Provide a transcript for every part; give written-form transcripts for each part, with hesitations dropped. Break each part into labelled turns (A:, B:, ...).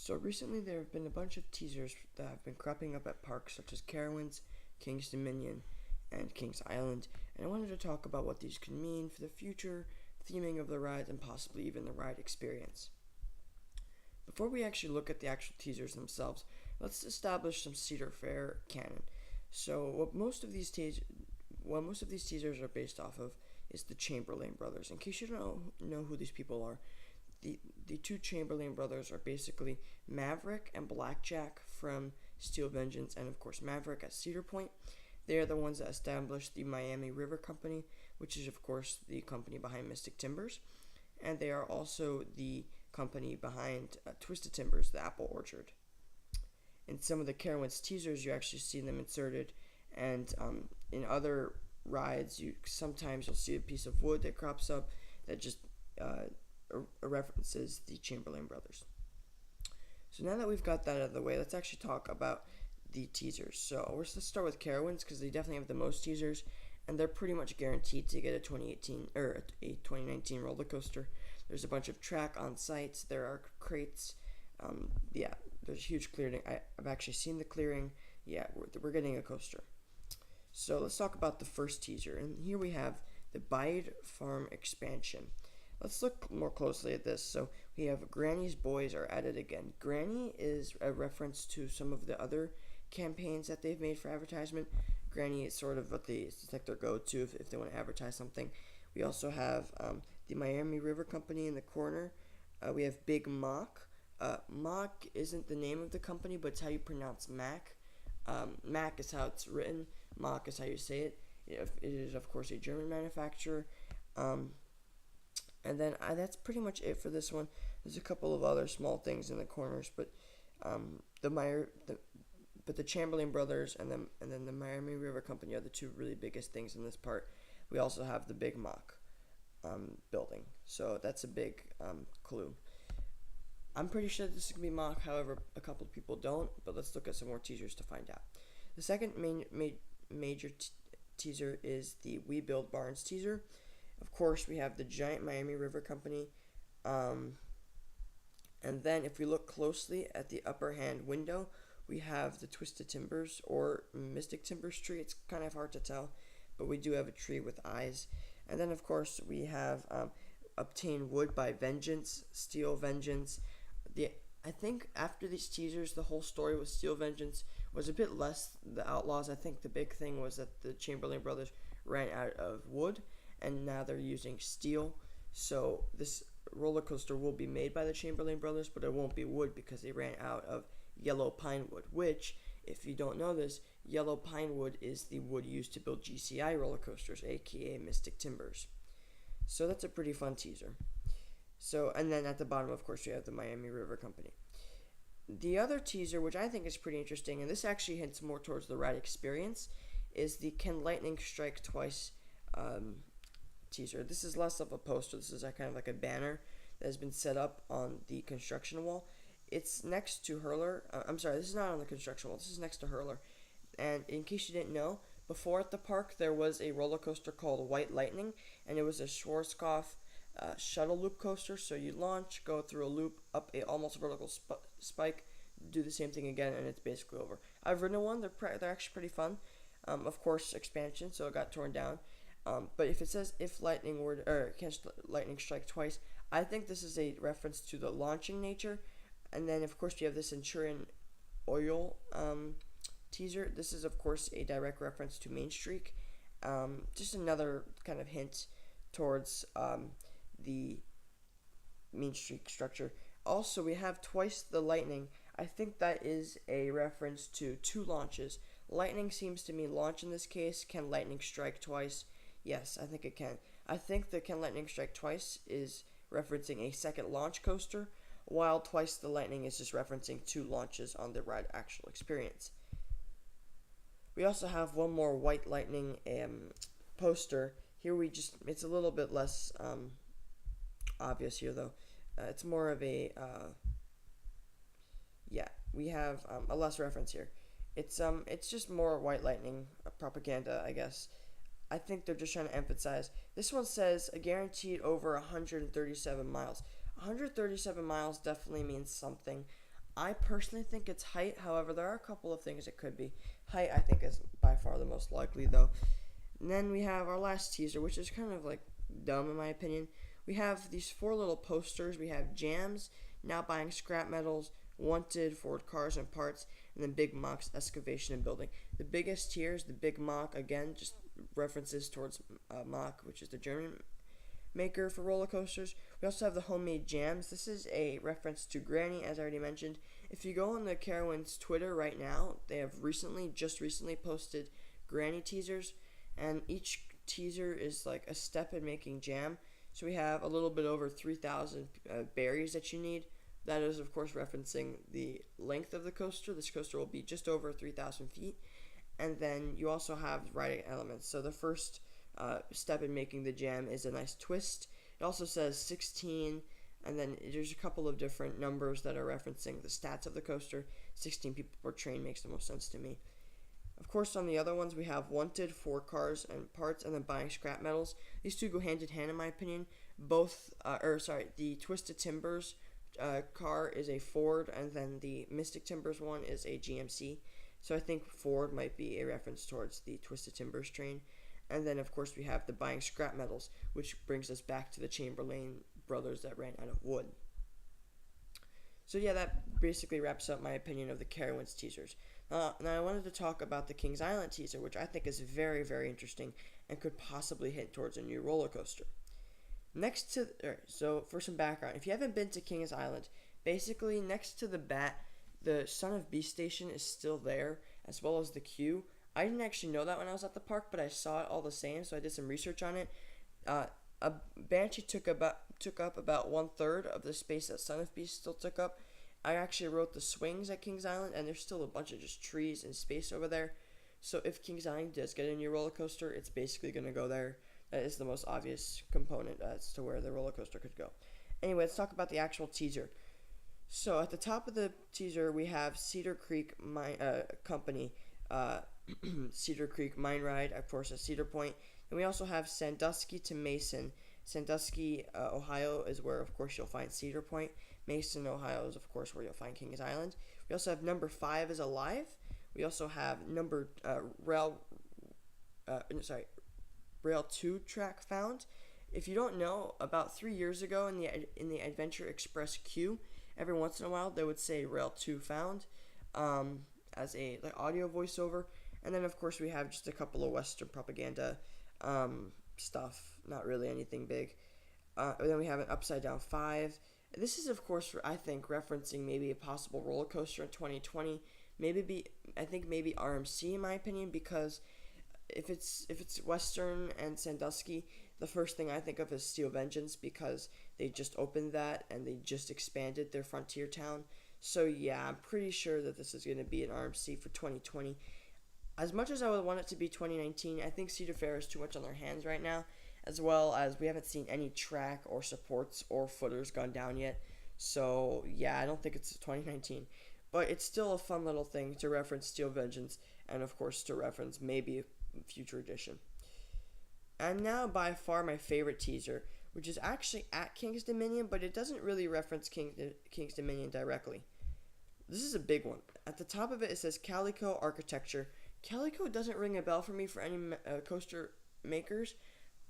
A: So recently there have been a bunch of teasers that have been cropping up at parks such as Carowinds, King's Dominion, and King's Island, and I wanted to talk about what these could mean for the future theming of the ride and possibly even the ride experience. Before we actually look at the actual teasers themselves, let's establish some Cedar Fair canon. So what most of these teasers are based off of is the Chamberlain brothers. In case you don't know who these people are, the two Chamberlain brothers are basically Maverick and Blackjack from Steel Vengeance, and of course Maverick at Cedar Point. They are the ones that established the Miami River Company, which is of course the company behind Mystic Timbers, and they are also the company behind Twisted Timbers, the apple orchard. In some of the Carowinds teasers, you actually see them inserted, and in other rides, you'll see a piece of wood that crops up that just references the Chamberlain brothers. So now that we've got that out of the way, let's actually talk about the teasers. So let's start with Carowinds because they definitely have the most teasers, and they're pretty much guaranteed to get a 2018 or a 2019 roller coaster. There's a bunch of track on sites. There are crates. There's a huge clearing. I've actually seen the clearing. Yeah, we're getting a coaster. So let's talk about the first teaser, and here we have the Bide Farm expansion. Let's look more closely at this. So we have Granny's Boys are at it again. Granny is a reference to some of the other campaigns that they've made for advertisement. Granny is sort of it's like their go-to if they want to advertise something. We also have the Miami River Company in the corner. We have Big Mock. Mock isn't the name of the company, but it's how you pronounce Mac. Mac is how it's written. Mock is how you say it. It is, of course, a German manufacturer. And then that's pretty much it for this one. There's a couple of other small things in the corners, but the Chamberlain brothers and then the Miami River Company are the two really biggest things in this part. We also have the Big Mock building, so that's a big clue. I'm pretty sure this is gonna be Mock. However, a couple of people don't. But let's look at some more teasers to find out. The second major teaser is the We Build Barns teaser. Of course, we have the giant Miami River Company. And then if we look closely at the upper hand window, we have the Twisted Timbers or Mystic Timbers tree. It's kind of hard to tell, but we do have a tree with eyes. And then, of course, we have Obtain Wood by Vengeance, Steel Vengeance. I think after these teasers, the whole story with Steel Vengeance was a bit less the Outlaws. I think the big thing was that the Chamberlain brothers ran out of wood, and now they're using steel. So this roller coaster will be made by the Chamberlain brothers, but it won't be wood because they ran out of yellow pine wood, which, if you don't know this, yellow pine wood is the wood used to build GCI roller coasters, aka Mystic Timbers. So that's a pretty fun teaser. So, and then at the bottom, of course, we have the Miami River Company. The other teaser, which I think is pretty interesting, and this actually hints more towards the ride experience, is the Can Lightning Strike Twice teaser. This is less of a poster. This is kind of like a banner that has been set up on the construction wall. It's next to Hurler. This is not on the construction wall. This is next to Hurler. And in case you didn't know, before at the park there was a roller coaster called White Lightning, and it was a Schwarzkopf shuttle loop coaster. So you launch, go through a loop, up a almost vertical spike, do the same thing again, and it's basically over. I've ridden one. They're actually pretty fun. Of course, expansion, so it got torn down. But if it says can lightning strike twice, I think this is a reference to the launching nature. And then of course we have the Centurion Oil teaser. This is of course a direct reference to Main Streak. Just another kind of hint towards the Main Streak structure. Also, we have Twice the Lightning. I think that is a reference to two launches. Lightning seems to mean launch in this case. Can lightning strike twice? Yes, I think it can. I think the Can Lightning Strike Twice is referencing a second launch coaster, while Twice the Lightning is just referencing two launches on the ride actual experience. We also have one more White Lightning poster. Here it's a little bit less obvious here though. It's more of a, we have a less reference here. It's just more White Lightning propaganda, I guess. I think they're just trying to emphasize. This one says a guaranteed over 137 miles. 137 miles definitely means something. I personally think it's height. However, there are a couple of things it could be. Height, I think, is by far the most likely, though. And then we have our last teaser, which is kind of like dumb in my opinion. We have these four little posters. We have Jams, Now Buying Scrap Metals, Wanted, Ford Cars and Parts, and then Big Mock's Excavation and Building. The biggest here is the Big Mock, again, just references towards Mock, which is the German maker for roller coasters. We also have the Homemade Jams. This is a reference to Granny, as I already mentioned. If you go on the Carowinds Twitter right now, they have just recently posted Granny teasers, and each teaser is like a step in making jam. So we have a little bit over 3,000 berries that you need. That is, of course, referencing the length of the coaster. This coaster will be just over 3,000 feet. And then you also have riding elements. So the first step in making the jam is a nice twist. It also says 16, and then there's a couple of different numbers that are referencing the stats of the coaster. 16 people per train makes the most sense to me. Of course, on the other ones, we have Wanted, Ford Cars and Parts, and then Buying Scrap Metals. These two go hand in hand, in my opinion. The Twisted Timbers car is a Ford, and then the Mystic Timbers one is a GMC. So I think Ford might be a reference towards the Twisted Timbers train. And then, of course, we have the Buying Scrap Metals, which brings us back to the Chamberlain brothers that ran out of wood. So yeah, that basically wraps up my opinion of the Carowinds teasers. Now I wanted to talk about the Kings Island teaser, which I think is very, very interesting and could possibly hint towards a new roller coaster. So for some background, if you haven't been to Kings Island, basically next to the bat, the Son of Beast station is still there, as well as the queue. I didn't actually know that when I was at the park, but I saw it all the same, so I did some research on it. A Banshee took up about 1/3 of the space that Son of Beast still took up. I actually wrote the swings at Kings Island, and there's still a bunch of just trees and space over there. So if Kings Island does get a new roller coaster, it's basically going to go there. That is the most obvious component as to where the roller coaster could go. Anyway, let's talk about the actual teaser. So at the top of the teaser, we have Cedar Creek Company, Cedar Creek Mine Ride, of course, at Cedar Point. And we also have Sandusky to Mason. Sandusky, Ohio is where, of course, you'll find Cedar Point. Mason, Ohio is, of course, where you'll find Kings Island. We also have number 5 is Alive. We also have Rail 2 track found. If you don't know, about 3 years ago in the Adventure Express queue, every once in a while they would say Rail 2 found as a audio voiceover. And then, of course, we have just a couple of Western propaganda stuff. Not really anything big. Then we have an Upside Down 5. This is, of course, I think, referencing maybe a possible roller coaster in 2020. Maybe RMC, in my opinion, because if it's Western and Sandusky, the first thing I think of is Steel Vengeance, because they just opened that and they just expanded their frontier town. So yeah, I'm pretty sure that this is going to be an RMC for 2020. As much as I would want it to be 2019, I think Cedar Fair is too much on their hands right now, as well as we haven't seen any track or supports or footers gone down yet. So yeah, I don't think it's 2019. But it's still a fun little thing to reference Steel Vengeance, and of course to reference maybe a future edition. And now by far my favorite teaser, which is actually at King's Dominion, but it doesn't really reference King's Dominion directly. This is a big one. At the top of it says Calico Architecture. Calico doesn't ring a bell for me for any coaster makers,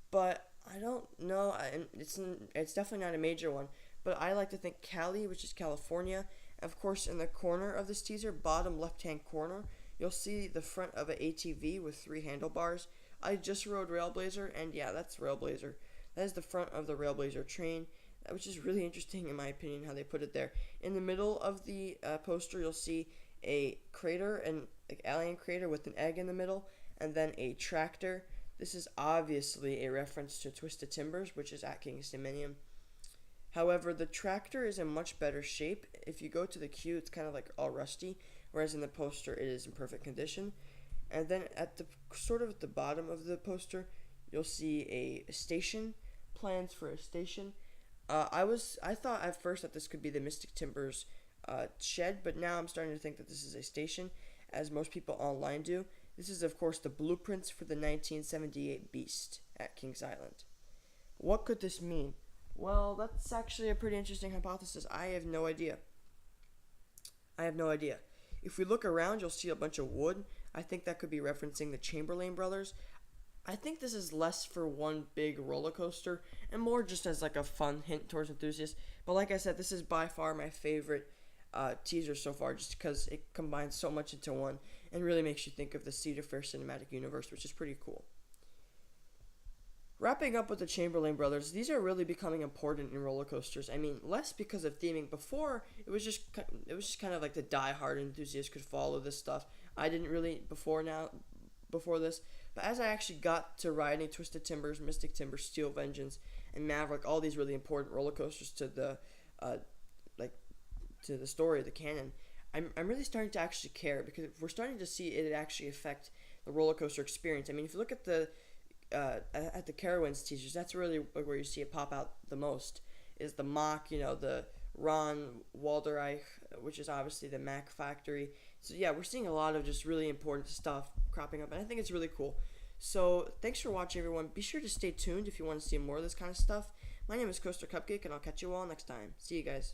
A: but I don't know. It's definitely not a major one, but I like to think Cali, which is California. Of course, in the corner of this teaser, bottom left-hand corner, you'll see the front of an ATV with 3 handlebars. I just rode Railblazer, and yeah, that's Railblazer. That is the front of the Railblazer train, which is really interesting in my opinion how they put it there. In the middle of the poster, you'll see a crater, an alien crater with an egg in the middle, and then a tractor. This is obviously a reference to Twisted Timbers, which is at King's Dominion. However, the tractor is in much better shape. If you go to the queue, it's kind of like all rusty, whereas in the poster, it is in perfect condition. And then at the bottom of the poster, you'll see a station, plans for a station. I thought at first that this could be the Mystic Timbers shed, but now I'm starting to think that this is a station, as most people online do. This is, of course, the blueprints for the 1978 Beast at Kings Island. What could this mean? Well, that's actually a pretty interesting hypothesis. I have no idea. I have no idea. If we look around, you'll see a bunch of wood. I think that could be referencing the Chamberlain brothers. I think this is less for one big roller coaster and more just as like a fun hint towards enthusiasts. But like I said, this is by far my favorite teaser so far, just because it combines so much into one and really makes you think of the Cedar Fair cinematic universe, which is pretty cool. Wrapping up with the Chamberlain brothers, these are really becoming important in roller coasters. I mean, less because of theming. Before, it was just kind of like the die-hard enthusiast could follow this stuff. I didn't really before this, but as I actually got to riding Twisted Timbers, Mystic Timber, Steel Vengeance, and Maverick, all these really important roller coasters to the like to the story of the canon, I'm really starting to actually care, because we're starting to see it actually affect the roller coaster experience. I mean, if you look at the Carowinds teasers, that's really where you see it pop out the most. Is the Mach, the Ron Walderreich, which is obviously the Mac factory. So yeah, we're seeing a lot of just really important stuff cropping up, and I think it's really cool. So thanks for watching, everyone. Be sure to stay tuned if you want to see more of this kind of stuff. My name is Coaster Cupcake, and I'll catch you all next time. See you guys.